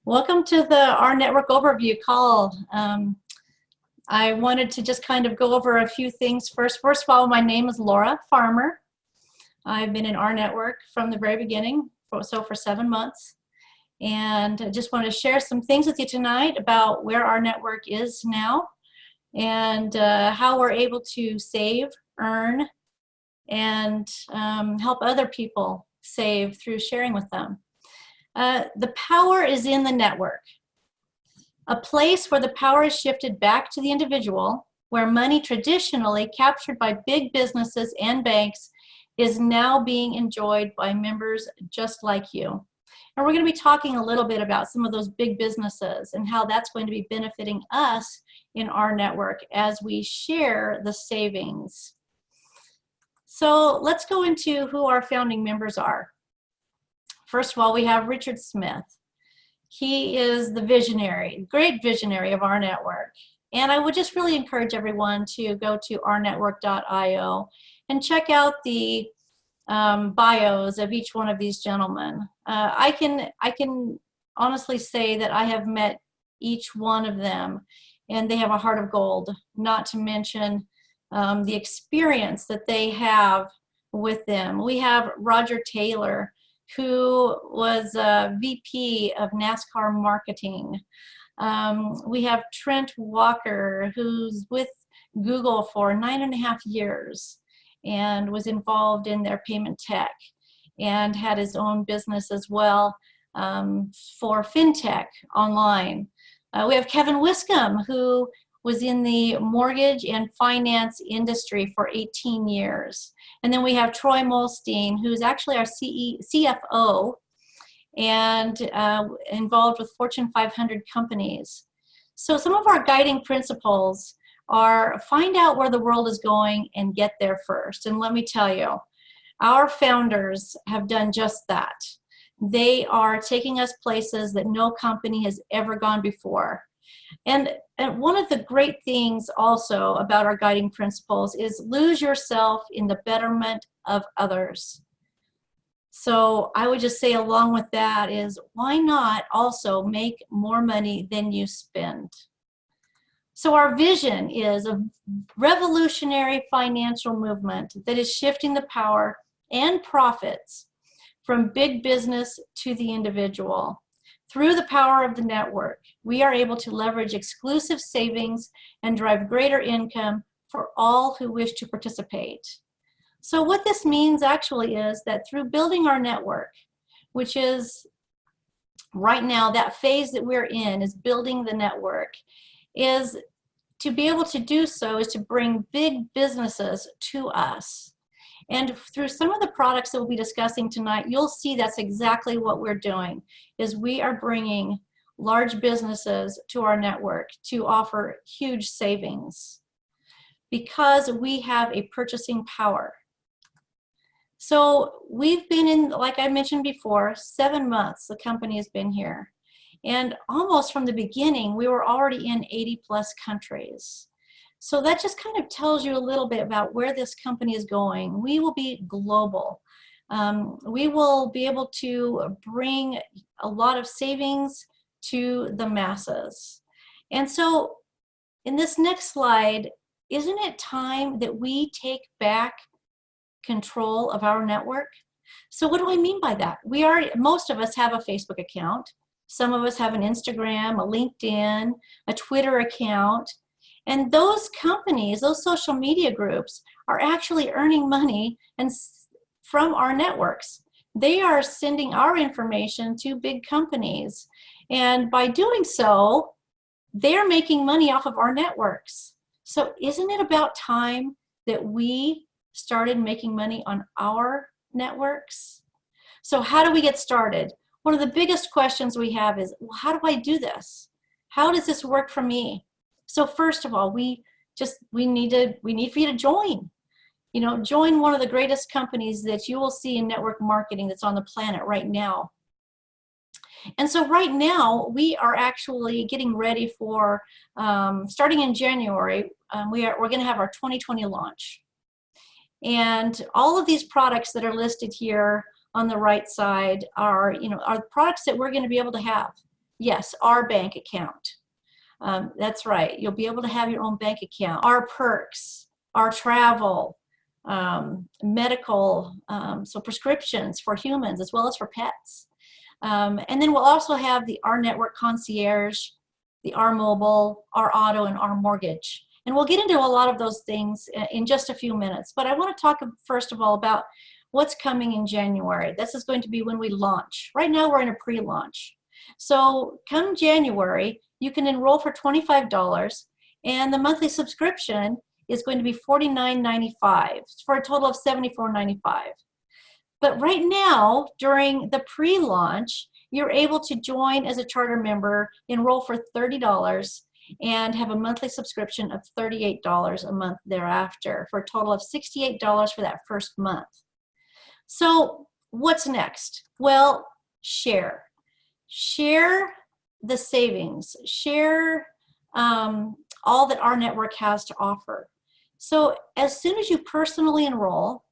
Welcome to the rNetwork overview call. I wanted to just kind of go over a few things first. First of all, my name is Laura Farmer. I've been in rNetwork from the very beginning, for 7 months. And I just want to share some things with you tonight about where rNetwork is now and how we're able to save, earn, and help other people save through sharing with them. The power is in the network, a place where the power is shifted back to the individual, where money traditionally captured by big businesses and banks is now being enjoyed by members just like you. And we're going to be talking a little bit about some of those big businesses and how that's going to be benefiting us in rNetwork as we share the savings. So let's go into who our founding members are. First of all, we have Richard Smith. He is the visionary, great visionary of rNetwork. And I would just really encourage everyone to go to rnetwork.io and check out the bios of each one of these gentlemen. I can honestly say that I have met each one of them, and they have a heart of gold, not to mention the experience that they have with them. We have Roger Taylor, who was VP of NASCAR marketing. We have Trent Walker, who's with Google for 9.5 years and was involved in their payment tech and had his own business as well for fintech online. We have Kevin Wiscombe, who was in the mortgage and finance industry for 18 years. And then we have Troy Molstein, who's actually our CFO and involved with Fortune 500 companies. So some of our guiding principles are find out where the world is going and get there first. And let me tell you, our founders have done just that. They are taking us places that no company has ever gone before. And one of the great things also about our guiding principles is lose yourself in the betterment of others. So I would just say along with that is why not also make more money than you spend? So our vision is a revolutionary financial movement that is shifting the power and profits from big business to the individual. Through the power of the network, we are able to leverage exclusive savings and drive greater income for all who wish to participate. So what this means actually is that through building our network, which is right now that phase that we're in is building the network, is to be able to do so is to bring big businesses to us. And through some of the products that we'll be discussing tonight, you'll see that's exactly what we're doing, is we are bringing large businesses to our network to offer huge savings because we have a purchasing power. So we've been in, like I mentioned before, 7 months the company has been here. And almost from the beginning, we were already in 80+ countries. So that just kind of tells you a little bit about where this company is going. We will be global. We will be able to bring a lot of savings to the masses. And so in this next slide, isn't it time that we take back control of our network? So what do I mean by that? Most of us have a Facebook account. Some of us have an Instagram, a LinkedIn, a Twitter account. And those companies, those social media groups are actually earning money from our networks. They are sending our information to big companies. And by doing so, they're making money off of our networks. So isn't it about time that we started making money on our networks? So how do we get started? One of the biggest questions we have is, well, how do I do this? How does this work for me? So first of all, we need for you to join. You know, join one of the greatest companies that you will see in network marketing that's on the planet right now. And so right now, we are actually getting ready for, starting in January, we're going to have our 2020 launch. And all of these products that are listed here on the right side are products that we're going to be able to have. Yes, our bank account. That's right. You'll be able to have your own bank account. Our perks, our travel, medical, so prescriptions for humans as well as for pets. And then we'll also have the rNetwork Concierge, the R-Mobile, R-Auto, and R-Mortgage. And we'll get into a lot of those things in just a few minutes. But I want to talk first of all about what's coming in January. This is going to be when we launch. Right now we're in a pre-launch. So come January, you can enroll for $25, and the monthly subscription is going to be $49.95 for a total of $74.95. But right now, during the pre-launch, you're able to join as a charter member, enroll for $30, and have a monthly subscription of $38 a month thereafter, for a total of $68 for that first month. So what's next? Well, share. Share the savings. Share all that rNetwork has to offer. So as soon as you personally enroll,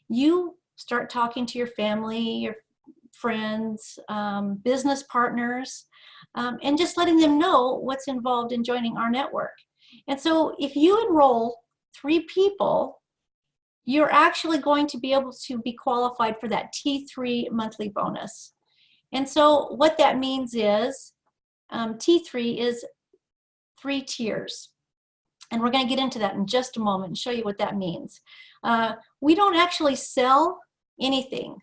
you start talking to your family, your friends, business partners, and just letting them know what's involved in joining rNetwork. And so if you enroll 3 people, you're actually going to be able to be qualified for that T3 monthly bonus. And so what that means is T3 is 3 tiers. And we're going to get into that in just a moment and show you what that means. We don't actually sell anything,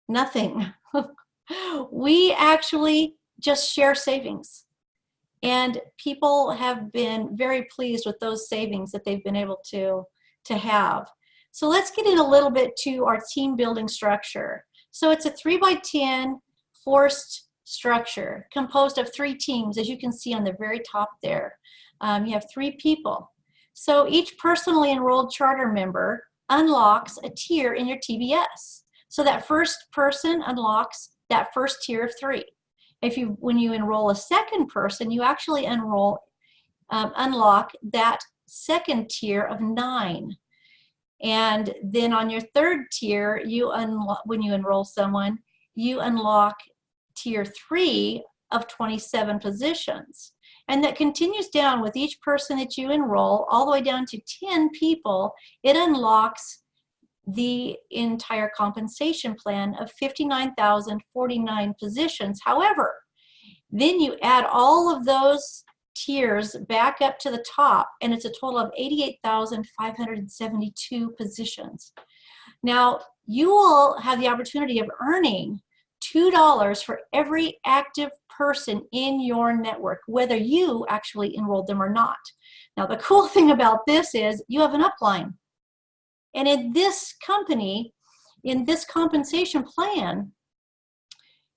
nothing. We actually just share savings. And people have been very pleased with those savings that they've been able to have. So let's get in a little bit to our team building structure. So it's a 3x10 forced structure composed of 3 teams, as you can see on the very top there. You have 3 people. So each personally enrolled charter member unlocks a tier in your TBS. So that first person unlocks that first tier of 3. When you enroll a second person, you actually unlock that second tier of 9. And then on your third tier, when you enroll someone, you unlock tier 3 of 27 positions. And that continues down with each person that you enroll, all the way down to 10 people. It unlocks the entire compensation plan of 59,049 positions. However, then you add all of those tiers back up to the top, and it's a total of 88,572 positions. Now, you will have the opportunity of earning $2 for every active person in your network, whether you actually enrolled them or not. Now, the cool thing about this is you have an upline. And in this company, in this compensation plan,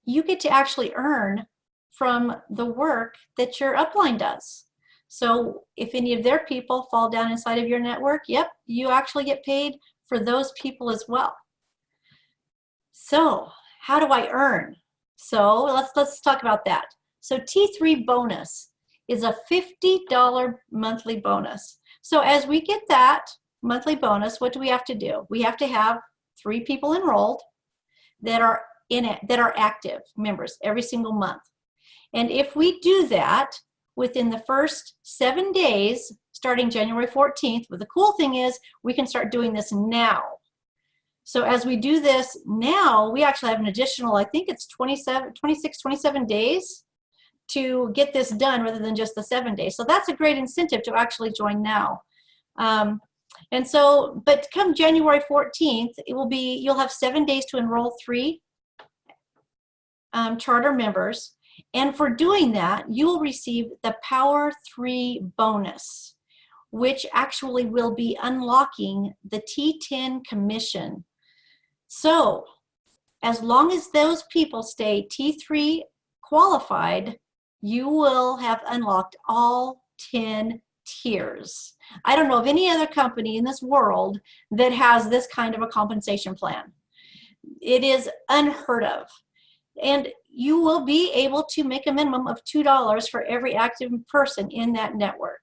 you get to actually earn from the work that your upline does. So if any of their people fall down inside of your network, yep, you actually get paid for those people as well. So how do I earn? So let's talk about that. So T3 bonus is a $50 monthly bonus. So as we get that monthly bonus, what do we have to do? We have to have 3 people enrolled that are in it, that are active members every single month. And if we do that within the first 7 days, starting January 14th, but the cool thing is we can start doing this now. So as we do this now, we actually have an additional, I think it's 27 days to get this done rather than just the 7 days. So that's a great incentive to actually join now. And so, but come January 14th, you'll have 7 days to enroll 3 charter members. And for doing that, you will receive the Power 3 bonus, which actually will be unlocking the T10 commission. So as long as those people stay T3 qualified, you will have unlocked all 10 tiers. I don't know of any other company in this world that has this kind of a compensation plan. It is unheard of. And you will be able to make a minimum of $2 for every active person in that network.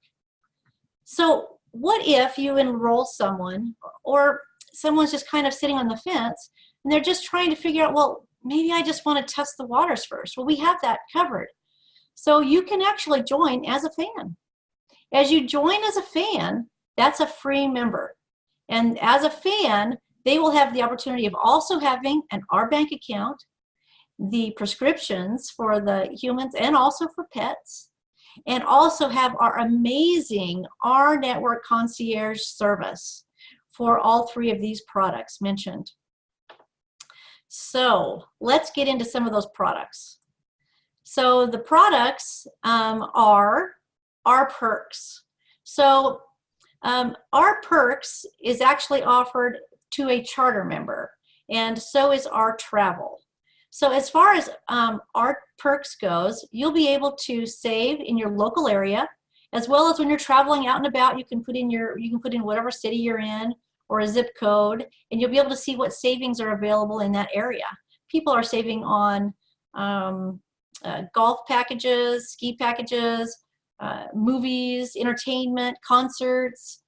So what if you enroll someone, or someone's just kind of sitting on the fence and they're just trying to figure out, well, maybe I just want to test the waters first. Well, we have that covered. So you can actually join as a fan. As you join as a fan, that's a free member. And as a fan, they will have the opportunity of also having an rbank account, the prescriptions for the humans and also for pets, and also have our amazing rNetwork concierge service for all three of these products mentioned. So let's get into some of those products. So the products are our perks. So our perks is actually offered to a charter member, and so is our travel. So as far as our perks goes, you'll be able to save in your local area, as well as when you're traveling out and about. You can put in whatever city you're in or a zip code, and you'll be able to see what savings are available in that area. People are saving on golf packages, ski packages, movies, entertainment, concerts.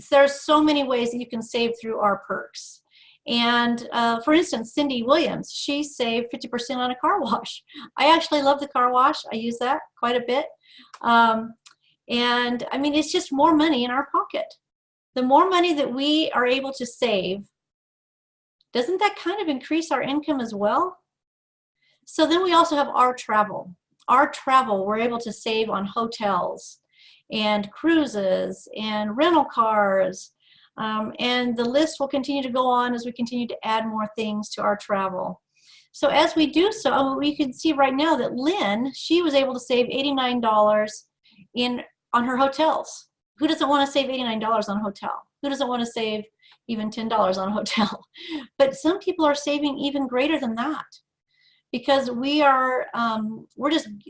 There's so many ways that you can save through our perks. And for instance, Cindy Williams, she saved 50% on a car wash. I actually love the car wash. I use that quite a bit. And I mean, it's just more money in our pocket. The more money that we are able to save, doesn't that kind of increase our income as well? So then we also have our travel. Our travel, we're able to save on hotels and cruises and rental cars. And the list will continue to go on as we continue to add more things to our travel. So as we do so, we can see right now that Lynn, she was able to save $89 on her hotels. Who doesn't want to save $89 on a hotel? Who doesn't want to save even $10 on a hotel? But some people are saving even greater than that, because we are,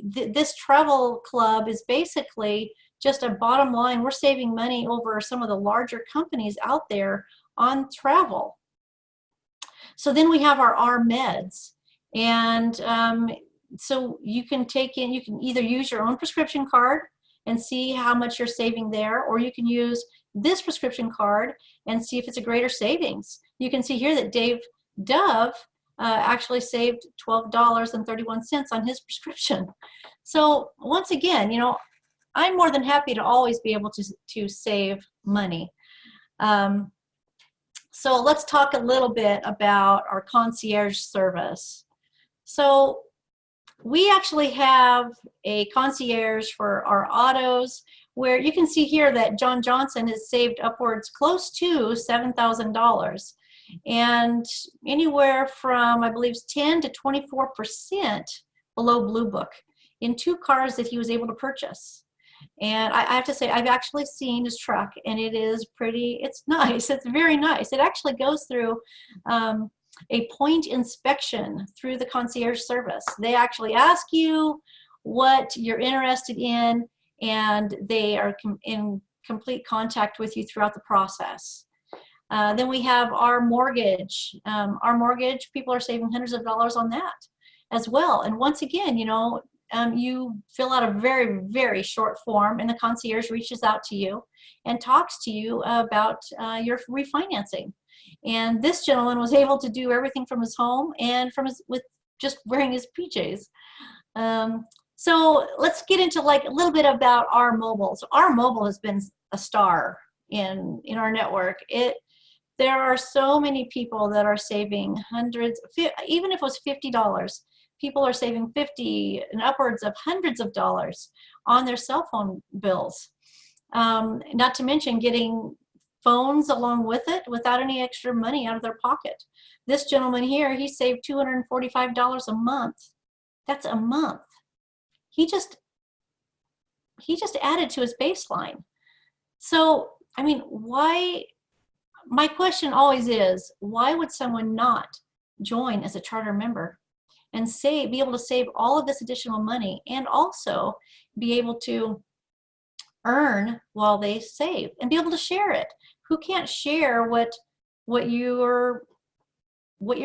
this travel club is basically just a bottom line. We're saving money over some of the larger companies out there on travel. So then we have our meds. And so you can either use your own prescription card and see how much you're saving there, or you can use this prescription card and see if it's a greater savings. You can see here that Dave Dove actually saved $12.31 on his prescription. So once again, you know, I'm more than happy to always be able to save money. So let's talk a little bit about our concierge service. So we actually have a concierge for our autos, where you can see here that John Johnson has saved upwards close to $7,000, and anywhere from, I believe, 10 to 24% below Blue Book in 2 cars that he was able to purchase. And I have to say, I've actually seen his truck, and it is pretty, it's nice, it's very nice. It actually goes through a point inspection through the concierge service. They actually ask you what you're interested in, and they are in complete contact with you throughout the process. Then we have our mortgage. Our mortgage, people are saving hundreds of dollars on that as well. And once again, you know, you fill out a very, very short form, and the concierge reaches out to you and talks to you about your refinancing. And this gentleman was able to do everything from his home and from with just wearing his PJs. So let's get into like a little bit about our mobile. So our mobile has been a star in our network. There are so many people that are saving hundreds, even if it was $50, people are saving 50 and upwards of hundreds of dollars on their cell phone bills. Not to mention getting phones along with it without any extra money out of their pocket. This gentleman here, he saved $245 a month. That's a month. He just added to his baseline. So, I mean, why? My question always is, why would someone not join as a charter member and be able to save all of this additional money, and also be able to earn while they save and be able to share it? Who can't share what you're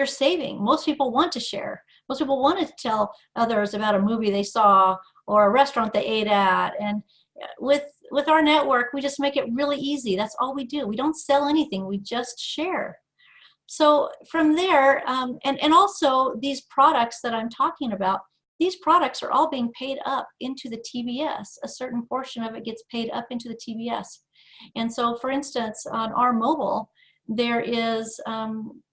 saving? Most people want to share. Most people want to tell others about a movie they saw or a restaurant they ate at. And with our network, we just make it really easy. That's all we do. We don't sell anything. We just share. So from there, and also these products that I'm talking about, these products are all being paid up into the TBS. A certain portion of it gets paid up into the TBS. And so, for instance, on our mobile, there is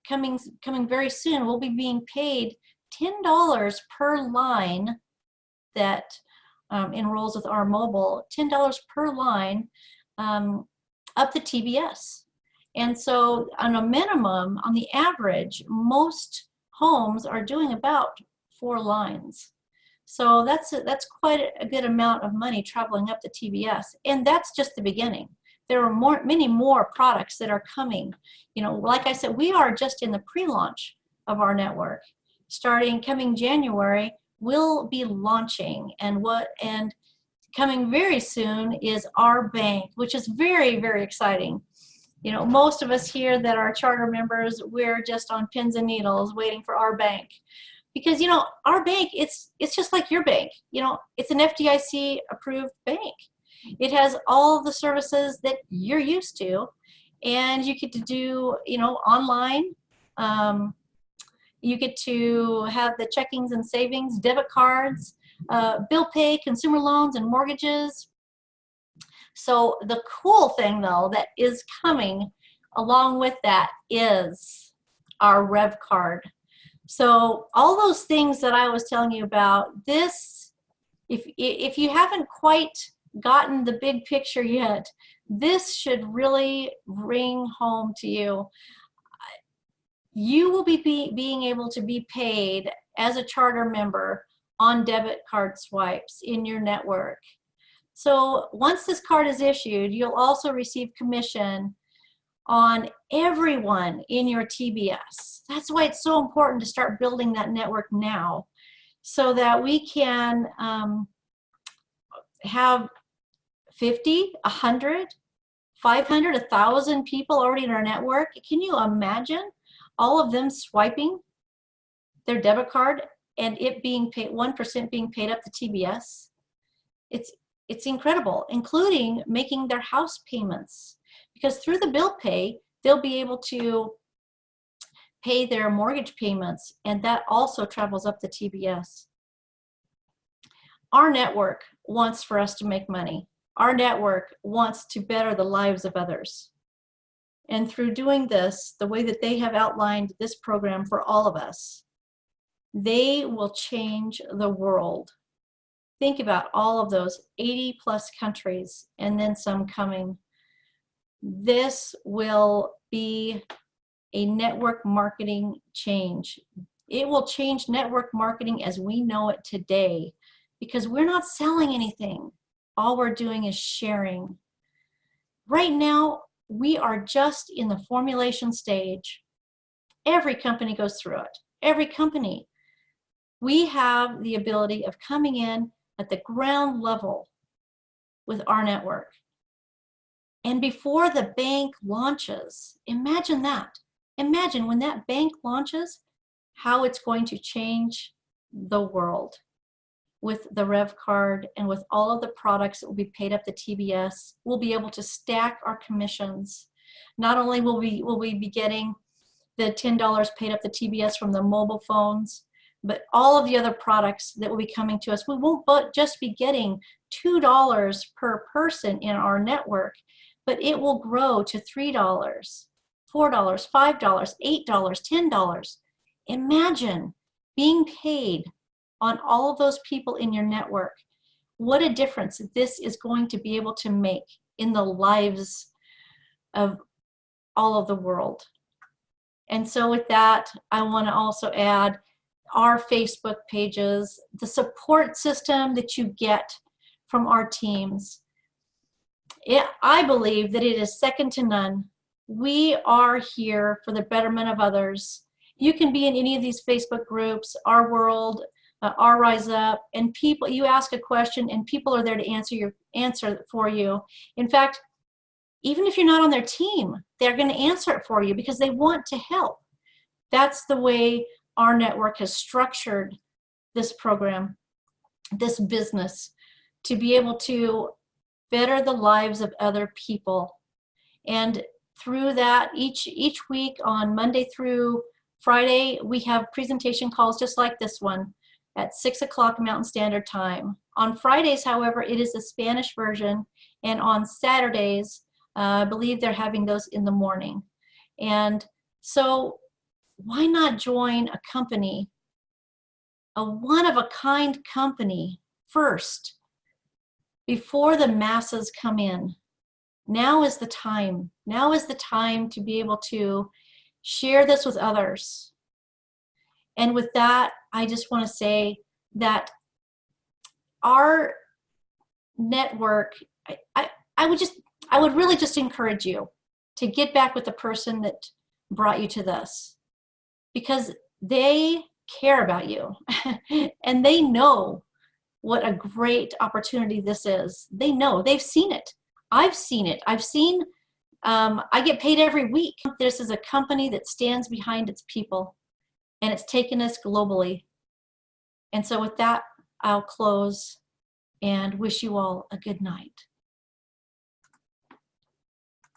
coming very soon, we'll be being paid $10 per line that enrolls with our mobile, $10 per line up the TBS. And so on a minimum, on the average, most homes are doing about 4 lines. So that's quite a good amount of money traveling up the TBS. And that's just the beginning. There are many more products that are coming. You know, like I said, we are just in the pre-launch of our network. Coming January, we'll be launching, and coming very soon is rbank, which is very, very exciting. You know, most of us here that are charter members, we're just on pins and needles waiting for rbank. Because, you know, rbank, it's just like your bank. You know, it's an FDIC approved bank. It has all the services that you're used to, and you get to do, you know, online. You get to have the checkings and savings, debit cards, bill pay, consumer loans, and mortgages. So the cool thing, though, that is coming along with that is our revvcard. So all those things that I was telling you about, this, if you haven't quite gotten the big picture yet, this should really ring home to you. You will be being able to be paid as a charter member on debit card swipes in your network. So once this card is issued, you'll also receive commission on everyone in your TBS. That's why it's so important to start building that network now, so that we can have 50, 100, 500, 1,000 people already in our network. Can you imagine all of them swiping their debit card and it being paid, 1% being paid up the TBS? It's incredible, including making their house payments. Because through the bill pay, they'll be able to pay their mortgage payments, and that also travels up the TBS. Our network wants for us to make money. Our network wants to better the lives of others. And through doing this, the way that they have outlined this program for all of us, they will change the world. Think about all of those 80+ countries and then some coming. This will be a network marketing change. It will change network marketing as we know it today, because we're not selling anything. All we're doing is sharing. Right now, we are just in the formulation stage. Every company goes through it. Every company. We have the ability of coming in at the ground level with our network. And before the bank launches, imagine that. Imagine when that bank launches, how it's going to change the world with the revvcard and with all of the products that will be paid up the TBS. We'll be able to stack our commissions. Not only will we be getting the $10 paid up the TBS from the mobile phones, but all of the other products that will be coming to us. We won't just be getting $2 per person in our network, but it will grow to $3, $4, $5, $8, $10. Imagine being paid on all of those people in your network. What a difference this is going to be able to make in the lives of all of the world. And so with that, I want to also add our Facebook pages, the support system that you get from our teams. I believe that it is second to none. We are here for the betterment of others. You can be in any of these Facebook groups, Our World, Our Rise Up, and people, you ask a question and people are there to answer for you. In fact, even if you're not on their team, they're going to answer it for you because they want to help. That's the way our network has structured this program, this business, to be able to better the lives of other people. And through that, each week on Monday through Friday, we have presentation calls just like this one. at 6 o'clock Mountain Standard Time. On Fridays, however, it is the Spanish version, and on Saturdays, I believe they're having those in the morning. And so why not join a company, a one-of-a-kind company first, before the masses come in? Now is the time. Now is the time to be able to share this with others. And with that, I just want to say that our network, I would really just encourage you to get back with the person that brought you to this, because they care about you and they know what a great opportunity this is. They know, they've seen it. I've seen it. I get paid every week. This is a company that stands behind its people, and it's taken us globally. And so with that, I'll close and wish you all a good night.